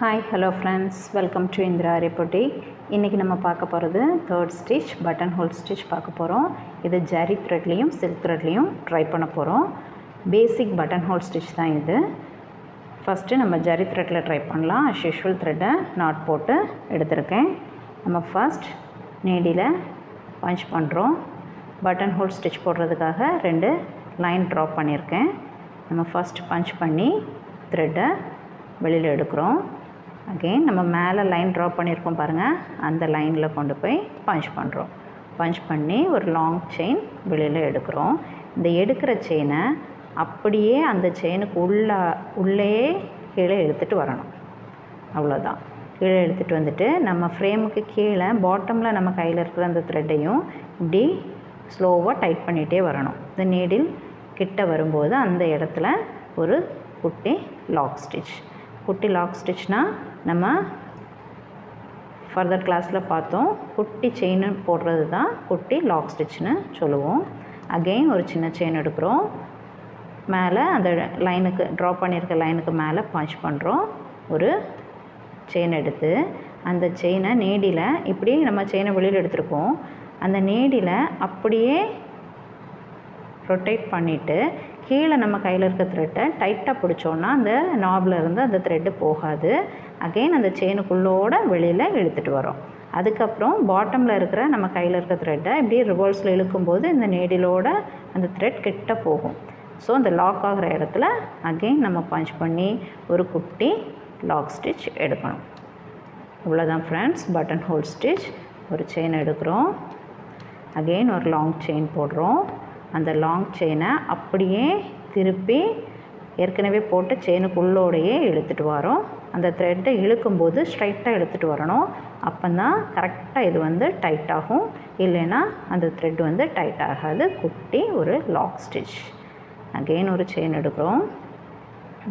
Hi hello friends, welcome to இந்த ஆரி boutique. இன்றைக்கி நம்ம பார்க்க போகிறது third stitch, button whole stitch பார்க்க போகிறோம். இது ஜரி த்ரெட்லேயும் சில்க் த்ரெட்லேயும் ட்ரை பண்ண போகிறோம். பேசிக் பட்டன் ஹோல் ஸ்டிச் தான் இது. ஃபஸ்ட்டு நம்ம ஜரி த்ரெட்டில் ட்ரை பண்ணலாம். அஸ் யூஷுவல் த்ரெட்டை நாட் போட்டு எடுத்திருக்கேன். நம்ம ஃபஸ்ட் நீடியில் பஞ்ச் பண்ணுறோம். பட்டன் ஹோல் ஸ்டிச் போடுறதுக்காக 2 லைன் ட்ரா பண்ணியிருக்கேன். நம்ம ஃபஸ்ட் பஞ்ச் பண்ணி த்ரெட்டை வெளியில் எடுக்கிறோம். அகெயின் நம்ம மேலே லைன் ட்ரா பண்ணியிருக்கோம் பாருங்கள், அந்த லைனில் கொண்டு போய் பஞ்ச் பண்ணுறோம். பஞ்ச் பண்ணி ஒரு லாங் செயின் வெளியில் எடுக்கிறோம். இந்த எடுக்கிற செயினை அப்படியே அந்த செயினுக்கு உள்ளே கீழே எடுத்துகிட்டு வரணும். அவ்வளோதான். கீழே எடுத்துகிட்டு வந்துட்டு நம்ம ஃப்ரேமுக்கு கீழே பாட்டமில் நம்ம கையில் இருக்கிற அந்த த்ரெட்டையும் இப்படி ஸ்லோவாக டைட் பண்ணிகிட்டே வரணும். இந்த நீடில் கிட்ட வரும்போது அந்த இடத்துல ஒரு குட்டி லாக் ஸ்டிச். குட்டி லாக் ஸ்டிச்னால் நம்ம ஃபர்தர் கிளாஸில் பார்த்தோம், குட்டி செயின் போடுறது தான் குட்டி லாக் ஸ்டிச்னு சொல்லுவோம். அகெயின் ஒரு சின்ன செயின் எடுக்கிறோம். மேலே அந்த லைனுக்கு ட்ரா பண்ணியிருக்க லைனுக்கு மேலே பஞ்ச் பண்ணுறோம். ஒரு செயின் எடுத்து அந்த செயினை நீடியில் இப்படி நம்ம செயினை வெளியில் எடுத்துருக்கோம். அந்த நீடியில் அப்படியே ரொட்டேட் பண்ணிவிட்டு கீழே நம்ம கையில் இருக்க த்ரெட்டை டைட்டாக பிடிச்சோன்னா அந்த நாபில் இருந்து அந்த த்ரெட்டு போகாது. அகெயின் அந்த செயினுக்குள்ளோட வெளியில் இழுத்துட்டு வரோம். அதுக்கப்புறம் பாட்டமில் இருக்கிற நம்ம கையில் இருக்க த்ரெட்டை இப்படி ரிவர்ஸில் இழுக்கும்போது இந்த நீடிலோட அந்த த்ரெட் கிட்ட போகும். ஸோ அந்த லாக் ஆகிற இடத்துல அகெயின் நம்ம பஞ்ச் பண்ணி ஒரு குட்டி லாக் ஸ்டிச் எடுக்கணும். இவ்வளோதான் ஃப்ரெண்ட்ஸ், பட்டன் ஹோல் ஸ்டிச். ஒரு செயின் எடுக்கிறோம். அகெயின் ஒரு லாங் செயின் போடுறோம். அந்த லாங் செயினை அப்படியே திருப்பி ஏற்கனவே போட்டு செயினுக்குள்ளோடையே இழுத்துட்டு வரோம். அந்த த்ரெட்டை இழுக்கும்போது ஸ்ட்ரைட்டாக இழுத்துட்டு வரணும். அப்போ தான் கரெக்டாக இது டைட் ஆகும். இல்லைன்னா அந்த த்ரெட் டைட் ஆகாது. குட்டி ஒரு லாக் ஸ்டிச். அகெயின் ஒரு செயின் எடுக்கிறோம்.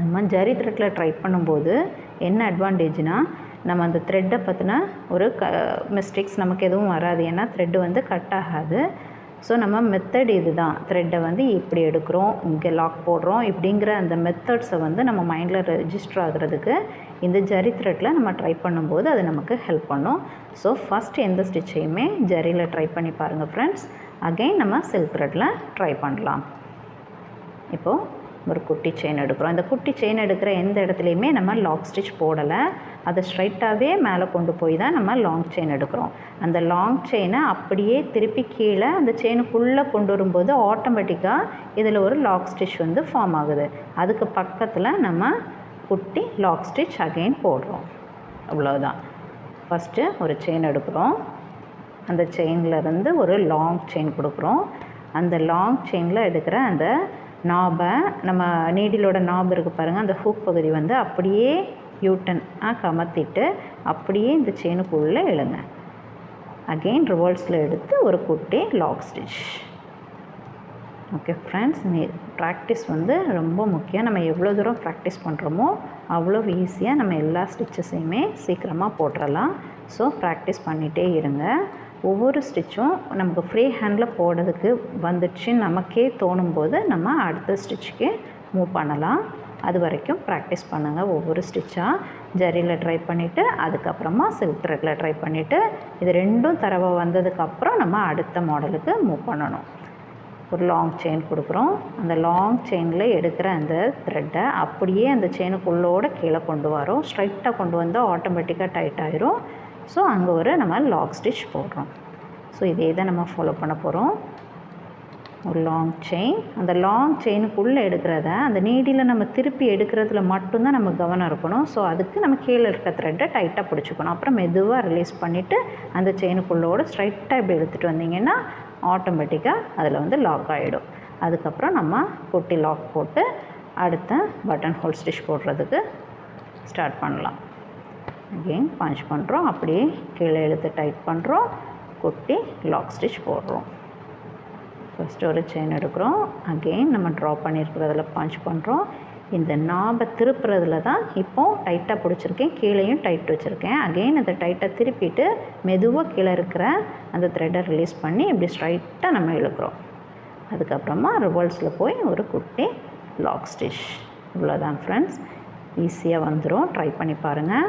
நம்ம ஜரி த்ரெட்டில் ட்ரை பண்ணும்போது என்ன அட்வான்டேஜ்னால், நம்ம அந்த த்ரெட்டை பற்றின ஒரு மிஸ்டேக்ஸ் நமக்கு எதுவும் வராது. ஏன்னா த்ரெட்டு கட் ஆகாது. ஸோ நம்ம மெத்தட் இது தான். த்ரெட்டை இப்படி எடுக்கிறோம், இங்கே லாக் போடுறோம், இப்படிங்கிற அந்த மெத்தட்ஸை நம்ம மைண்டில் ரெஜிஸ்டர் ஆகிறதுக்கு இந்த ஜரி த்ரெட்டில் நம்ம ட்ரை பண்ணும்போது அது நமக்கு ஹெல்ப் பண்ணும். ஸோ ஃபஸ்ட் எந்த ஸ்டிச்சையுமே ஜரியில் ட்ரை பண்ணி பாருங்கள் ஃப்ரெண்ட்ஸ். அகெயின் நம்ம சில்க் த்ரெட்டில் ட்ரை பண்ணலாம். இப்போது ஒரு குட்டி செயின் எடுக்கிறோம். இந்த குட்டி செயின் எடுக்கிற எந்த இடத்துலையுமே நம்ம லாக் ஸ்டிச் போடலை. அதை ஸ்ட்ரைட்டாகவே மேலே கொண்டு போய் தான் நம்ம லாங் செயின் எடுக்கிறோம். அந்த லாங் செயினை அப்படியே திருப்பி கீழே அந்த செயினுக்குள்ளே கொண்டு வரும்போது ஆட்டோமேட்டிக்காக இதில் ஒரு லாக் ஸ்டிச் ஃபார்ம் ஆகுது. அதுக்கு பக்கத்தில் நம்ம குட்டி லாக் ஸ்டிச் அகெயின் போடுறோம். அவ்வளோதான். ஃபஸ்ட்டு ஒரு செயின் எடுக்கிறோம். அந்த செயின்லேருந்து ஒரு லாங் செயின் கொடுக்குறோம். அந்த லாங் செயினில் எடுக்கிற அந்த நாபை, நம்ம நீடிலோட நாப் இருக்குது பாருங்கள், அந்த ஹூக் பகுதி அப்படியே யூட்டன் கமத்திட்டு அப்படியே இந்த செயினுக்குள்ளே இழுங்க. அகெயின் ரிவர்ஸில் எடுத்து ஒரு குட்டி lock stitch. Okay friends, practice ரொம்ப முக்கியம். நம்ம எவ்வளோ தூரம் ப்ராக்டிஸ் பண்ணுறோமோ அவ்வளோ ஈஸியாக நம்ம எல்லா ஸ்டிச்சஸையுமே சீக்கிரமாக போட்டுடலாம். ஸோ ப்ராக்டிஸ் பண்ணிகிட்டே இருங்க. ஒவ்வொரு ஸ்டிச்சும் நமக்கு ஃப்ரீ ஹேண்டில் போடுறதுக்கு வந்துடுச்சுன்னு நமக்கே தோணும்போது நம்ம அடுத்த ஸ்டிச்சுக்கு மூவ் பண்ணலாம். அது வரைக்கும் ப்ராக்டிஸ் பண்ணுங்கள். ஒவ்வொரு ஸ்டிச்சாக ஜரியில் ட்ரை பண்ணிவிட்டு அதுக்கப்புறமா சில்க் த்ரெட்டில் ட்ரை பண்ணிவிட்டு இது 2 தடவை வந்ததுக்கப்புறம் நம்ம அடுத்த மாடலுக்கு மூவ் பண்ணணும். ஒரு லாங் செயின் கொடுக்குறோம். அந்த லாங் செயினில் எடுக்கிற அந்த த்ரெட்டை அப்படியே அந்த செயினுக்குள்ளோட கீழே கொண்டு வரோம். ஸ்ட்ரைட்டாக கொண்டு வந்தால் ஆட்டோமேட்டிக்காக டைட் ஆகிரும். ஸோ அங்கே ஒரு நம்ம லாக் ஸ்டிச் போடுறோம். ஸோ இதே தான் நம்ம ஃபாலோ பண்ண போகிறோம். ஒரு லாங் செயின், அந்த லாங் செயினுக்குள்ளே எடுக்கிறத அந்த நீடியில் நம்ம திருப்பி எடுக்கிறதுல மட்டும்தான் நம்ம கவனம் இருக்கணும். ஸோ அதுக்கு நம்ம கீழே இருக்க த்ரெட்டை டைட்டாக பிடிச்சிக்கணும். அப்புறம் மெதுவாக ரிலீஸ் பண்ணிவிட்டு அந்த செயினுக்குள்ளோடு ஸ்ட்ரைட்டாக இப்படி எடுத்துகிட்டு வந்தீங்கன்னா ஆட்டோமேட்டிக்காக அதில் லாக் ஆகிடும். அதுக்கப்புறம் நம்ம குட்டி லாக் போட்டு அடுத்த பட்டன் ஹோல் ஸ்டிச் போடுறதுக்கு ஸ்டார்ட் பண்ணலாம். அகெயின் பஞ்ச் பண்ணுறோம். அப்படியே கீழே இழுத்து டைட் பண்ணுறோம். குட்டி லாக் ஸ்டிச் போடுறோம். ஃபஸ்ட்டு ஒரு செயின் எடுக்கிறோம். அகெயின் நம்ம ட்ரா பண்ணியிருக்கிறதுல பஞ்ச் பண்ணுறோம். இந்த நாபை திருப்புறதுல தான் இப்போது டைட்டாக பிடிச்சிருக்கேன், கீழேயும் டைட் வச்சுருக்கேன். அகெயின் அந்த டைட்டை திருப்பிட்டு மெதுவாக கீழே இருக்கிற அந்த த்ரெட்டை ரிலீஸ் பண்ணி இப்படி ஸ்ட்ரைட்டாக நம்ம இழுக்கிறோம். அதுக்கப்புறமா ரிவர்ஸில் போய் ஒரு குட்டி லாக் ஸ்டிச். இவ்வளோதான் ஃப்ரெண்ட்ஸ். ஈஸியாக வந்துடும். ட்ரை பண்ணி பாருங்கள்.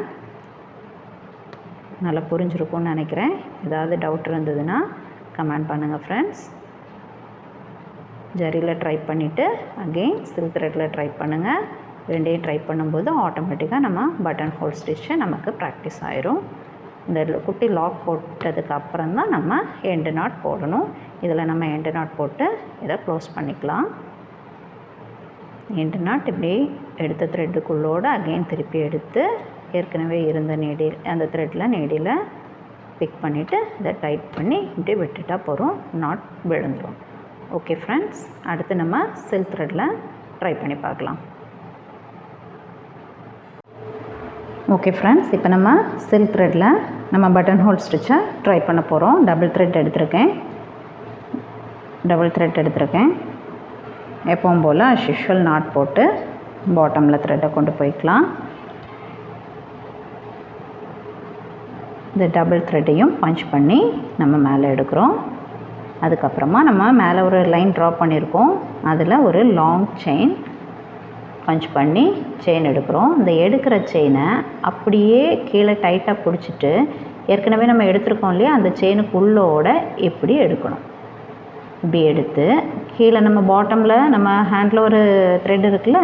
நல்லா புரிஞ்சிருக்கும்னு நினைக்கிறேன். ஏதாவது டவுட் இருந்ததுன்னா கமெண்ட் பண்ணுங்கள் ஃப்ரெண்ட்ஸ். ஜரியில் ட்ரை பண்ணிவிட்டு அகெயின் சில்க் த்ரெட்டில் ட்ரை பண்ணுங்கள். ரெண்டையும் ட்ரை பண்ணும்போது ஆட்டோமேட்டிக்காக நம்ம பட்டன் ஹோல் ஸ்டிச்சு நமக்கு ப்ராக்டிஸ் ஆயிரும். இந்த குட்டி லாக் போட்டதுக்கு அப்புறம் தான் நம்ம எண்டு நாட் போடணும். இதில் நம்ம எண்டு நாட் போட்டு இதை க்ளோஸ் பண்ணிக்கலாம். எண்டு நாட் இப்படி எடுத்த த்ரெட்டுக்குள்ளோடு அகெயின் திருப்பி எடுத்து ஏற்கனவே இருந்த நீடில் அந்த த்ரெட்டில் நீடில் பிக் பண்ணிவிட்டு இதை டைட் பண்ணி இப்படி விட்டுட்டா போகிறோம். நாட் விழுந்துடும். ஓகே ஃப்ரெண்ட்ஸ், அடுத்து நம்ம சில்க் த்ரெட்டில் ட்ரை பண்ணி பார்க்கலாம். ஓகே ஃப்ரெண்ட்ஸ், இப்போ நம்ம சில்க் த்ரெட்டில் நம்ம பட்டன் ஹோல் ஸ்டிச்சை ட்ரை பண்ண போகிறோம். டபுள் த்ரெட் எடுத்திருக்கேன். எப்பவும் போல் யூஷுவல் நாட் போட்டு பாட்டமில் த்ரெட்டை கொண்டு போய்க்கலாம். இந்த டபுள் த்ரெட்டையும் பஞ்ச் பண்ணி நம்ம மேலே எடுக்கிறோம். அதுக்கப்புறமா நம்ம மேலே ஒரு லைன் ட்ரா பண்ணியிருக்கோம். அதில் ஒரு லாங் செயின் பஞ்ச் பண்ணி செயின் எடுக்கிறோம். இந்த எடுக்கிற செயினை அப்படியே கீழே டைட்டாக பிடிச்சிட்டு ஏற்கனவே நம்ம எடுத்துருக்கோம் இல்லையா, அந்த செயினுக்குள்ளோட இப்படி எடுக்கணும். இப்படி எடுத்து கீழே நம்ம பாட்டமில் நம்ம ஹேண்டில் ஒரு த்ரெட் இருக்குல்ல,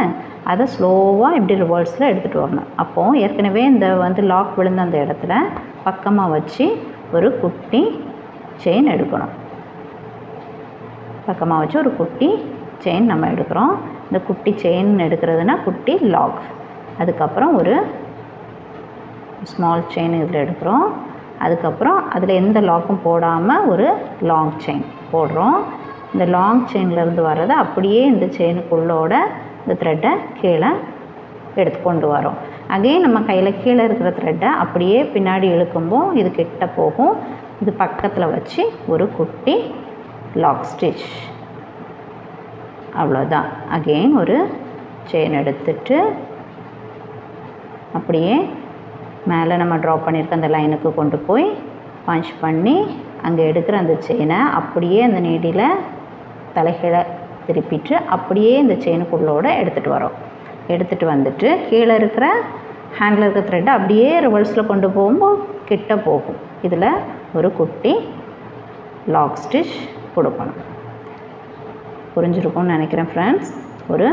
அதை ஸ்லோவாக இப்படி ரிவர்ஸில் எடுத்துகிட்டு வரணும். அப்போது ஏற்கனவே இந்த லாக் விழுந்த அந்த இடத்துல பக்கமாக வச்சு ஒரு குட்டி செயின் எடுக்கணும். பக்கமாக வச்சு ஒரு குட்டி செயின் நம்ம எடுக்கிறோம். இந்த குட்டி செயின் எடுக்கிறதுனா குட்டி லாக். அதுக்கப்புறம் ஒரு ஸ்மால் செயின் இதில் எடுக்கிறோம். அதுக்கப்புறம் அதில் எந்த லாக்கும் போடாமல் ஒரு லாங் செயின் போடுறோம். இந்த லாங் செயின்லேருந்து வர்றதை அப்படியே இந்த செயினுக்குள்ளோட இந்த த்ரெட்டை கீழே எடுத்து கொண்டு வரோம். அகெயின் நம்ம கையில் கீழே இருக்கிற த்ரெட்டை அப்படியே பின்னாடி இழுக்கும்போது இது கிட்ட போகும். இது பக்கத்தில் வச்சு ஒரு குட்டி லாக் ஸ்டிச். அவ்வளோதான். அகெயின் ஒரு செயின் எடுத்துட்டு அப்படியே மேலே நம்ம ட்ரா பண்ணியிருக்க அந்த லைனுக்கு கொண்டு போய் பஞ்ச் பண்ணி அங்கே எடுக்கிற அந்த செயினை அப்படியே அந்த நீடியில் தலைகீழ திருப்பிட்டு அப்படியே இந்த செயினுக்குள்ளோட எடுத்துகிட்டு வரோம். எடுத்துகிட்டு வந்துட்டு கீழே இருக்கிற ஹேண்டில் இருக்கிற த்ரெட்டை அப்படியே ரிவர்ஸில் கொண்டு போகும்போது கிட்ட போகும். இதில் ஒரு குட்டி லாக் ஸ்டிச் கொடுக்கணும். புரிஞ்சிருக்கும்னு நினைக்கிறேன் ஃப்ரெண்ட்ஸ். ஒரு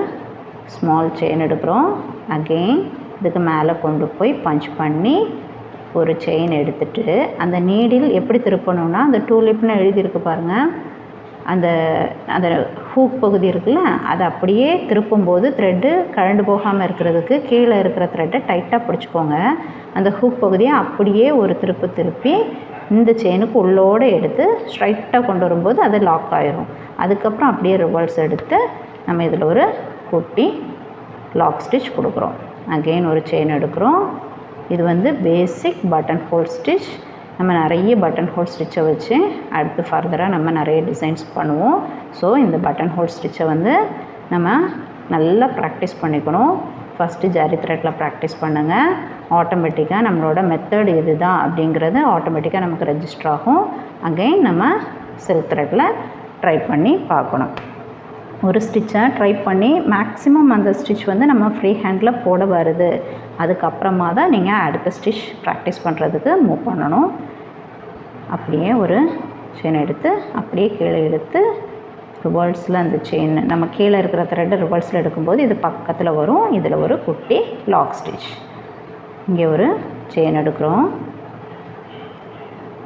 ஸ்மால் செயின் எடுக்கிறோம். அகெயின் இதுக்கு மேலே கொண்டு போய் பஞ்ச் பண்ணி ஒரு செயின் எடுத்துகிட்டு அந்த நீடில் எப்படி திருப்பணும்னா, அந்த டூலிப்னு எழுதியிருக்கு பாருங்கள், அந்த அந்த ஹூக் பகுதி இருக்குல்ல, அதை அப்படியே திருப்பும்போது த்ரெட்டு கழண்டு போகாமல் இருக்கிறதுக்கு கீழே இருக்கிற த்ரெட்டை டைட்டாக பிடிச்சிக்கோங்க. அந்த ஹூக் பகுதியை அப்படியே ஒரு திருப்பி இந்த செயினுக்கு உள்ளோடு எடுத்து ஸ்ட்ரைட்டாக கொண்டு வரும்போது அது லாக் ஆயிரும். அதுக்கப்புறம் அப்படியே ரிவர்ஸ் எடுத்து நம்ம இதில் ஒரு குட்டி லாக் ஸ்டிச் கொடுக்குறோம். அகெயின் ஒரு செயின் எடுக்கிறோம். இது பேசிக் பட்டன் ஹோல் ஸ்டிச். நம்ம நிறைய பட்டன் ஹோல் ஸ்டிச்சை வச்சு அடுத்து ஃபர்தராக நம்ம நிறைய டிசைன்ஸ் பண்ணுவோம். ஸோ இந்த பட்டன் ஹோல் ஸ்டிச்சை நம்ம நல்லா ப்ராக்டிஸ் பண்ணிக்கணும். ஃபஸ்ட்டு ஜரி த்ரெட்டில் ப்ராக்டிஸ் பண்ணுங்கள். ஆட்டோமேட்டிக்காக நம்மளோட மெத்தட் இது தான் அப்படிங்கிறது ஆட்டோமேட்டிக்காக நமக்கு ரெஜிஸ்டர் ஆகும். அகெயின் நம்ம சில்க் த்ரெட்டில் ட்ரை பண்ணி பார்க்கணும். ஒரு ஸ்டிச்சை ட்ரை பண்ணி மேக்ஸிமம் அந்த ஸ்டிச் நம்ம ஃப்ரீ ஹேண்டில் போட வருது. அதுக்கப்புறமா தான் நீங்கள் அடுத்த ஸ்டிச் ப்ராக்டிஸ் பண்ணுறதுக்கு மூவ் பண்ணணும். அப்படியே ஒரு செயின் எடுத்து அப்படியே கீழே எடுத்து ரிவர்ஸில் அந்த செயின் நம்ம கீழே இருக்கிற த்ரெட்டை ரிவர்ஸில் எடுக்கும்போது இது பக்கத்தில் வரும். இதில் ஒரு குட்டி லாக் ஸ்டிச். இங்கே ஒரு செயின் எடுக்கிறோம்.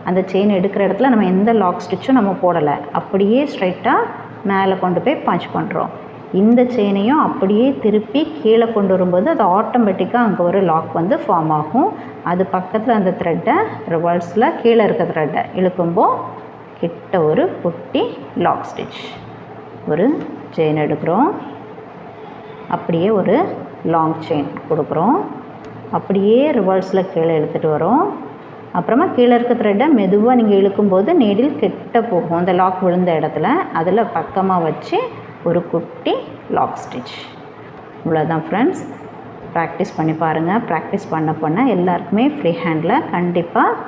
அந்த செயின் எடுக்கிற இடத்துல நம்ம எந்த லாக் ஸ்டிச்சும் நம்ம போடலை. அப்படியே ஸ்ட்ரைட்டாக மேலே கொண்டு போய் பஞ்ச் பண்ணுறோம். இந்த செயினையும் அப்படியே திருப்பி கீழே கொண்டு வரும்போது அது ஆட்டோமேட்டிக்காக அங்கே ஒரு லாக் ஃபார்ம் ஆகும். அது பக்கத்தில் அந்த த்ரெட்டை ரிவர்ஸில் கீழே இருக்க த்ரெட்டை இழுக்கும்போது கிட்ட ஒரு குட்டி லாக் ஸ்டிச். ஒரு செயின் எடுக்கிறோம். அப்படியே ஒரு லாங் செயின் கொடுக்குறோம். அப்படியே ரிவர்ஸில் கீழே எடுத்துகிட்டு வரோம். அப்புறமா கீழே இருக்க த்ரெட்டை மெதுவாக நீங்கள் இழுக்கும்போது நீடில் கிட்ட போகும். அந்த லாக் விழுந்த இடத்துல அதில் பக்கமாக வச்சு ஒரு குட்டி லாக் ஸ்டிச். இவ்வளோதான் ஃப்ரெண்ட்ஸ். ப்ராக்டிஸ் பண்ணி பாருங்கள். ப்ராக்டிஸ் பண்ண எல்லாருக்குமே ஃப்ரீ ஹேண்டில் கண்டிப்பாக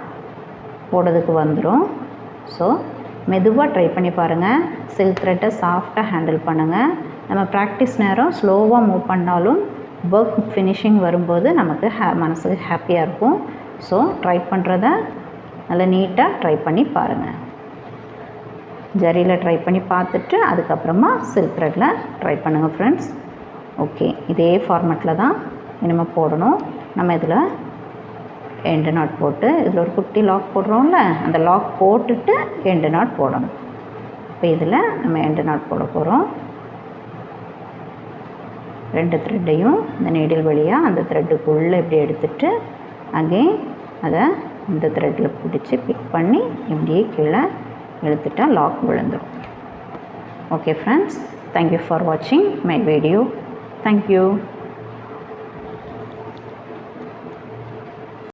போடுறதுக்கு வந்துடும். ஸோ மெதுவாக ட்ரை பண்ணி பாருங்கள். சில்க் த்ரெட்டை சாஃப்டாக ஹேண்டில் பண்ணுங்கள். நம்ம ப்ராக்டிஸ் நேரம் ஸ்லோவாக மூவ் பண்ணாலும் ஒர்க் ஃபினிஷிங் வரும்போது நமக்கு மனசுக்கு ஹாப்பியாக இருக்கும். ஸோ ட்ரை பண்ணுறத நல்லா நீட்டாக ட்ரை பண்ணி பாருங்கள். ஜரியில் ட்ரை பண்ணி பார்த்துட்டு அதுக்கப்புறமா சில்க் த்ரெட்டில் ட்ரை பண்ணுங்கள் ஃப்ரெண்ட்ஸ். ஓகே, இதே ஃபார்மேட்டில் தான் இனிமேல் போடணும். நம்ம இதில் எண்டு நாட் போட்டு இதில் ஒரு குட்டி லாக் போடுறோம்ல, அந்த லாக் போட்டுட்டு எண்டு நாட் போடணும். இப்போ இதில் நம்ம எண்டு நாட் போட போகிறோம். 2 த்ரெட்டையும் இந்த நீடில் வழியாக அந்த த்ரெட்டுக்குள்ளே இப்படி எடுத்துகிட்டு அகெயின் அதை இந்த த்ரெட்டில் பிடிச்சி பிக் பண்ணி இப்படியே கீழே இழுத்துட்டா லாக் விழுந்துடும். ஓகே ஃப்ரெண்ட்ஸ், தேங்க்யூ ஃபார் வாட்சிங் மை வீடியோ. தேங்க்யூ.